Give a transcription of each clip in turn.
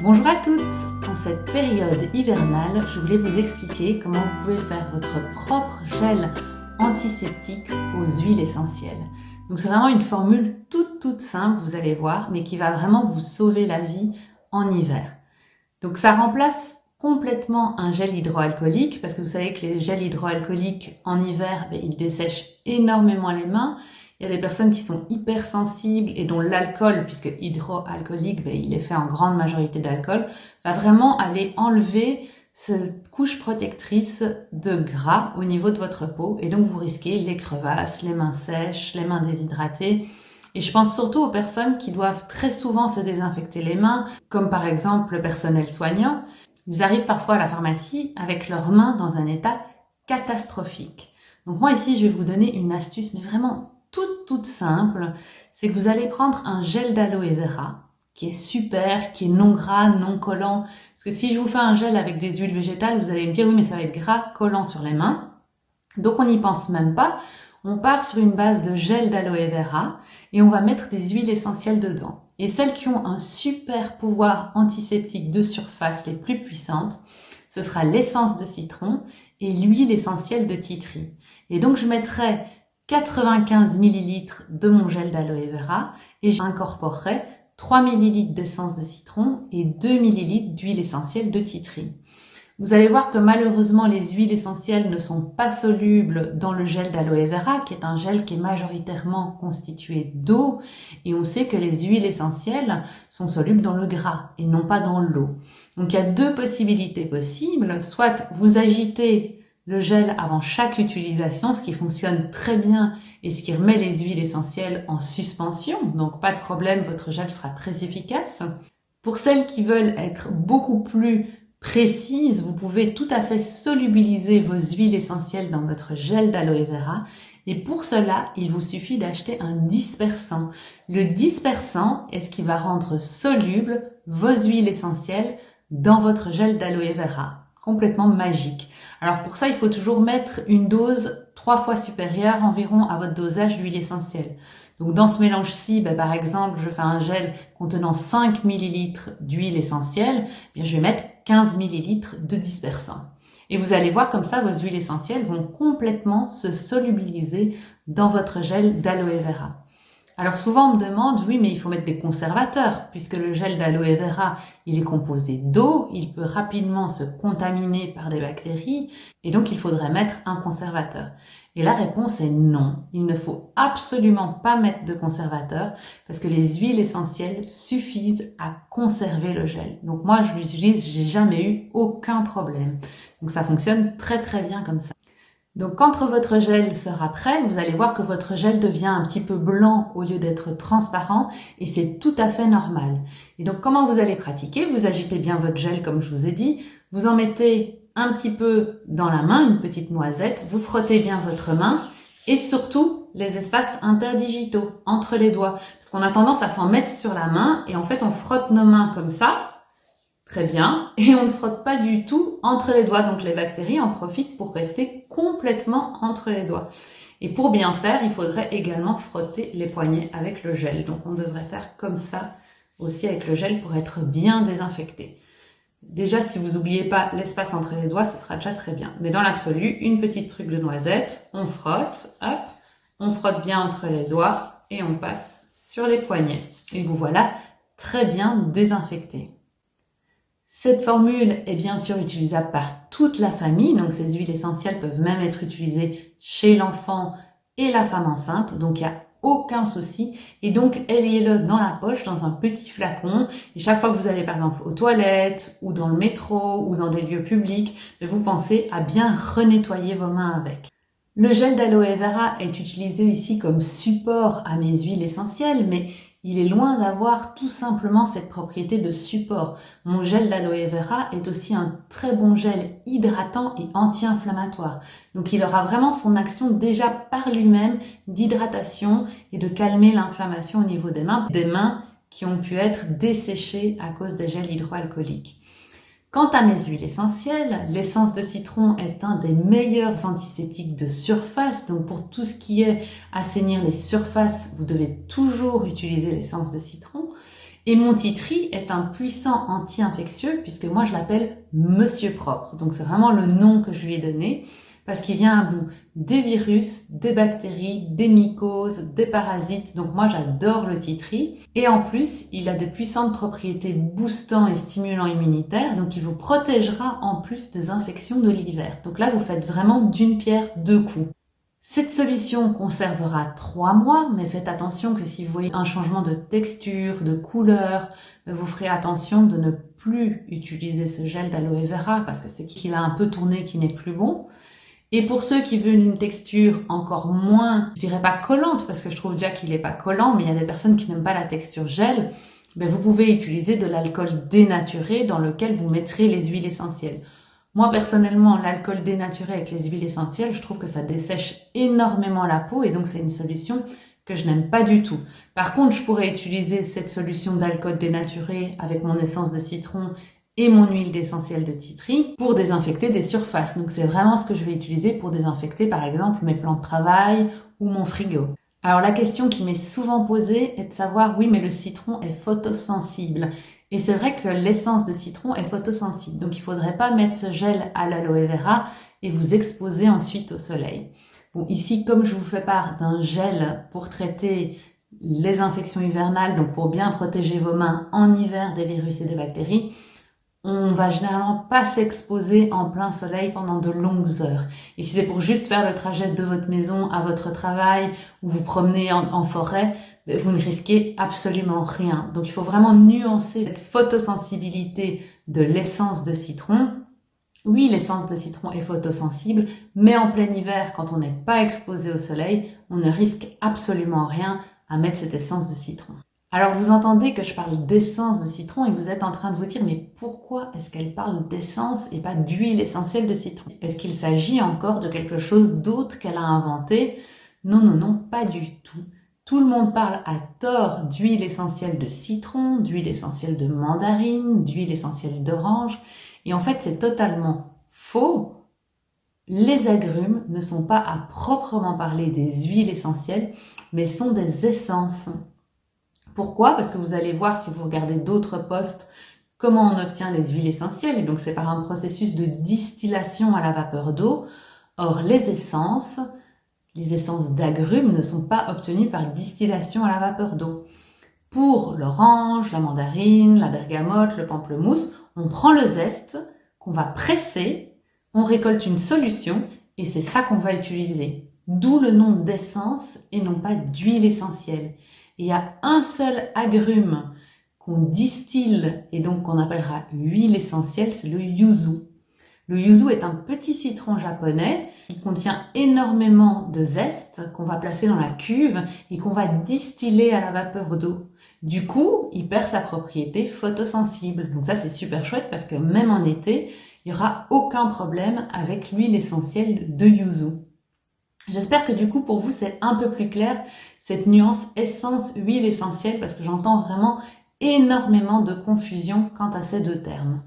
Bonjour à tous! En cette période hivernale, je voulais vous expliquer comment vous pouvez faire votre propre gel antiseptique aux huiles essentielles. Donc c'est vraiment une formule toute simple, vous allez voir, mais qui va vraiment vous sauver la vie en hiver. Donc ça remplace complètement un gel hydroalcoolique, parce que vous savez que les gels hydroalcooliques en hiver, ils dessèchent énormément les mains. Il y a des personnes qui sont hypersensibles et dont l'alcool, puisque hydroalcoolique, il est fait en grande majorité d'alcool, va vraiment aller enlever cette couche protectrice de gras au niveau de votre peau. Et donc vous risquez les crevasses, les mains sèches, les mains déshydratées. Et je pense surtout aux personnes qui doivent très souvent se désinfecter les mains, comme par exemple le personnel soignant. Ils arrivent parfois à la pharmacie avec leurs mains dans un état catastrophique. Donc moi ici, je vais vous donner une astuce, mais vraiment toute simple. C'est que vous allez prendre un gel d'aloe vera, qui est super, qui est non gras, non collant. Parce que si je vous fais un gel avec des huiles végétales, vous allez me dire oui, mais ça va être gras, collant sur les mains. Donc on n'y pense même pas. On part sur une base de gel d'aloe vera et on va mettre des huiles essentielles dedans. Et celles qui ont un super pouvoir antiseptique de surface, les plus puissantes, ce sera l'essence de citron et l'huile essentielle de titri. Et donc je mettrai 95 ml de mon gel d'aloe vera et j'incorporerai 3 ml d'essence de citron et 2 ml d'huile essentielle de titri. Vous allez voir que malheureusement les huiles essentielles ne sont pas solubles dans le gel d'aloe vera, qui est un gel qui est majoritairement constitué d'eau, et on sait que les huiles essentielles sont solubles dans le gras et non pas dans l'eau. Donc il y a deux possibilités possibles, soit vous agitez le gel avant chaque utilisation, ce qui fonctionne très bien et ce qui remet les huiles essentielles en suspension, donc pas de problème, votre gel sera très efficace. Pour celles qui veulent être beaucoup plus précises, vous pouvez tout à fait solubiliser vos huiles essentielles dans votre gel d'aloe vera et pour cela, il vous suffit d'acheter un dispersant. Le dispersant est ce qui va rendre solubles vos huiles essentielles dans votre gel d'aloe vera. Complètement magique. Alors pour ça, il faut toujours mettre une dose 3 fois supérieure environ à votre dosage d'huile essentielle. Donc dans ce mélange-ci, par exemple, je fais un gel contenant 5 ml d'huile essentielle, je vais mettre 15 ml de dispersant. Et vous allez voir comme ça, vos huiles essentielles vont complètement se solubiliser dans votre gel d'aloe vera. Alors souvent on me demande, oui mais il faut mettre des conservateurs, puisque le gel d'aloe vera, il est composé d'eau, il peut rapidement se contaminer par des bactéries, et donc il faudrait mettre un conservateur. Et la réponse est non, il ne faut absolument pas mettre de conservateur, parce que les huiles essentielles suffisent à conserver le gel. Donc moi je l'utilise, j'ai jamais eu aucun problème. Donc ça fonctionne très bien comme ça. Donc quand votre gel sera prêt, vous allez voir que votre gel devient un petit peu blanc au lieu d'être transparent et c'est tout à fait normal. Et donc comment vous allez pratiquer? Vous agitez bien votre gel comme je vous ai dit, vous en mettez un petit peu dans la main, une petite noisette, vous frottez bien votre main et surtout les espaces interdigitaux entre les doigts. Parce qu'on a tendance à s'en mettre sur la main et en fait on frotte nos mains comme ça. Très bien. Et on ne frotte pas du tout entre les doigts. Donc les bactéries en profitent pour rester complètement entre les doigts. Et pour bien faire, il faudrait également frotter les poignets avec le gel. Donc on devrait faire comme ça aussi avec le gel pour être bien désinfecté. Déjà, si vous n'oubliez pas l'espace entre les doigts, ce sera déjà très bien. Mais dans l'absolu, une petite truc de noisette, on frotte, hop, on frotte bien entre les doigts et on passe sur les poignets. Et vous voilà très bien désinfecté. Cette formule est bien sûr utilisable par toute la famille, donc ces huiles essentielles peuvent même être utilisées chez l'enfant et la femme enceinte, donc il n'y a aucun souci. Et donc ayez-le dans la poche, dans un petit flacon, et chaque fois que vous allez par exemple aux toilettes, ou dans le métro, ou dans des lieux publics, vous pensez à bien renettoyer vos mains avec. Le gel d'aloe vera est utilisé ici comme support à mes huiles essentielles, mais il est loin d'avoir tout simplement cette propriété de support. Mon gel d'aloe vera est aussi un très bon gel hydratant et anti-inflammatoire. Donc il aura vraiment son action déjà par lui-même d'hydratation et de calmer l'inflammation au niveau des mains qui ont pu être desséchées à cause des gels hydroalcooliques. Quant à mes huiles essentielles, l'essence de citron est un des meilleurs antiseptiques de surface. Donc pour tout ce qui est assainir les surfaces, vous devez toujours utiliser l'essence de citron. Et mon tea tree est un puissant anti-infectieux puisque moi je l'appelle Monsieur Propre. Donc c'est vraiment le nom que je lui ai donné parce qu'il vient à bout des virus, des bactéries, des mycoses, des parasites. Donc moi j'adore le tea tree. Et en plus, il a des puissantes propriétés boostant et stimulant immunitaires. Donc il vous protégera en plus des infections de l'hiver. Donc là, vous faites vraiment d'une pierre deux coups. Cette solution conservera 3 mois, mais faites attention que si vous voyez un changement de texture, de couleur, vous ferez attention de ne plus utiliser ce gel d'aloe vera parce que c'est qu'il a un peu tourné, qui n'est plus bon. Et pour ceux qui veulent une texture encore moins, je dirais pas collante parce que je trouve déjà qu'il n'est pas collant, mais il y a des personnes qui n'aiment pas la texture gel, vous pouvez utiliser de l'alcool dénaturé dans lequel vous mettrez les huiles essentielles. Moi, personnellement, l'alcool dénaturé avec les huiles essentielles, je trouve que ça dessèche énormément la peau et donc c'est une solution que je n'aime pas du tout. Par contre, je pourrais utiliser cette solution d'alcool dénaturé avec mon essence de citron et mon huile d'essentiel de tea tree pour désinfecter des surfaces. Donc c'est vraiment ce que je vais utiliser pour désinfecter par exemple mes plans de travail ou mon frigo. Alors la question qui m'est souvent posée est de savoir, oui mais le citron est photosensible. Et c'est vrai que l'essence de citron est photosensible, donc il ne faudrait pas mettre ce gel à l'aloe vera et vous exposer ensuite au soleil. Bon, ici, comme je vous fais part d'un gel pour traiter les infections hivernales, donc pour bien protéger vos mains en hiver des virus et des bactéries, on va généralement pas s'exposer en plein soleil pendant de longues heures. Et si c'est pour juste faire le trajet de votre maison à votre travail ou vous promener en forêt, vous ne risquez absolument rien. Donc il faut vraiment nuancer cette photosensibilité de l'essence de citron. Oui, l'essence de citron est photosensible, mais en plein hiver, quand on n'est pas exposé au soleil, on ne risque absolument rien à mettre cette essence de citron. Alors vous entendez que je parle d'essence de citron et vous êtes en train de vous dire mais pourquoi est-ce qu'elle parle d'essence et pas d'huile essentielle de citron? Est-ce qu'il s'agit encore de quelque chose d'autre qu'elle a inventé? Non, non, non, pas du tout. Tout le monde parle à tort d'huile essentielle de citron, d'huile essentielle de mandarine, d'huile essentielle d'orange. Et en fait, c'est totalement faux. Les agrumes ne sont pas à proprement parler des huiles essentielles, mais sont des essences. Pourquoi? Parce que vous allez voir si vous regardez d'autres posts comment on obtient les huiles essentielles. Et donc, c'est par un processus de distillation à la vapeur d'eau. Or, les essences d'agrumes ne sont pas obtenues par distillation à la vapeur d'eau. Pour l'orange, la mandarine, la bergamote, le pamplemousse, on prend le zeste qu'on va presser, on récolte une solution et c'est ça qu'on va utiliser. D'où le nom d'essence et non pas d'huile essentielle. Et il y a un seul agrume qu'on distille et donc qu'on appellera huile essentielle, c'est le yuzu. Le yuzu est un petit citron japonais qui contient énormément de zeste qu'on va placer dans la cuve et qu'on va distiller à la vapeur d'eau. Du coup, il perd sa propriété photosensible. Donc ça, c'est super chouette parce que même en été, il n'y aura aucun problème avec l'huile essentielle de yuzu. J'espère que du coup, pour vous, c'est un peu plus clair cette nuance essence-huile essentielle parce que j'entends vraiment énormément de confusion quant à ces deux termes.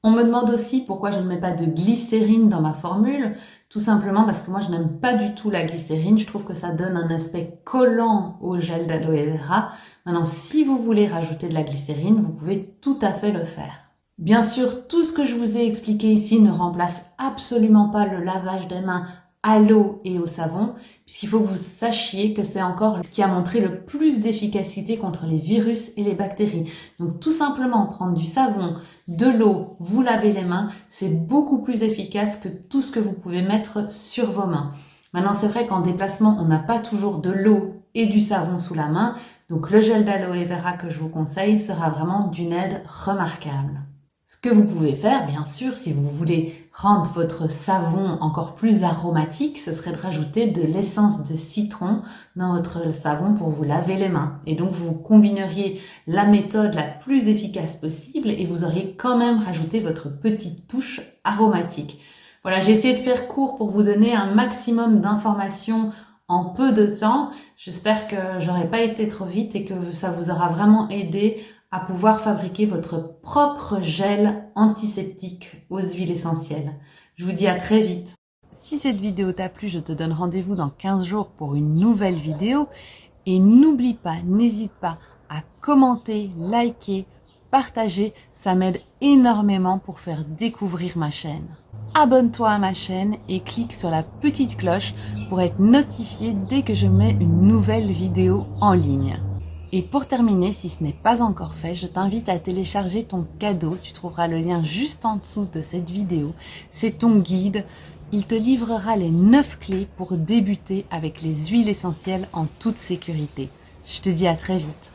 On me demande aussi pourquoi je ne mets pas de glycérine dans ma formule. Tout simplement parce que moi, je n'aime pas du tout la glycérine. Je trouve que ça donne un aspect collant au gel d'aloe vera. Maintenant, si vous voulez rajouter de la glycérine, vous pouvez tout à fait le faire. Bien sûr, tout ce que je vous ai expliqué ici ne remplace absolument pas le lavage des mains à l'eau et au savon, puisqu'il faut que vous sachiez que c'est encore ce qui a montré le plus d'efficacité contre les virus et les bactéries. Donc tout simplement prendre du savon, de l'eau, vous lavez les mains, c'est beaucoup plus efficace que tout ce que vous pouvez mettre sur vos mains. Maintenant, c'est vrai qu'en déplacement, on n'a pas toujours de l'eau et du savon sous la main, donc le gel d'aloe vera que je vous conseille sera vraiment d'une aide remarquable. Ce que vous pouvez faire, bien sûr, si vous voulez rendre votre savon encore plus aromatique, ce serait de rajouter de l'essence de citron dans votre savon pour vous laver les mains. Et donc, vous combineriez la méthode la plus efficace possible et vous auriez quand même rajouté votre petite touche aromatique. Voilà, j'ai essayé de faire court pour vous donner un maximum d'informations en peu de temps. J'espère que j'aurai pas été trop vite et que ça vous aura vraiment aidé à pouvoir fabriquer votre propre gel antiseptique aux huiles essentielles. Je vous dis à très vite. Si cette vidéo t'a plu, je te donne rendez-vous dans 15 jours pour une nouvelle vidéo. Et n'oublie pas, n'hésite pas à commenter, liker, partager. Ça m'aide énormément pour faire découvrir ma chaîne. Abonne-toi à ma chaîne et clique sur la petite cloche pour être notifié dès que je mets une nouvelle vidéo en ligne. Et pour terminer, si ce n'est pas encore fait, je t'invite à télécharger ton cadeau. Tu trouveras le lien juste en dessous de cette vidéo. C'est ton guide. Il te livrera les 9 clés pour débuter avec les huiles essentielles en toute sécurité. Je te dis à très vite.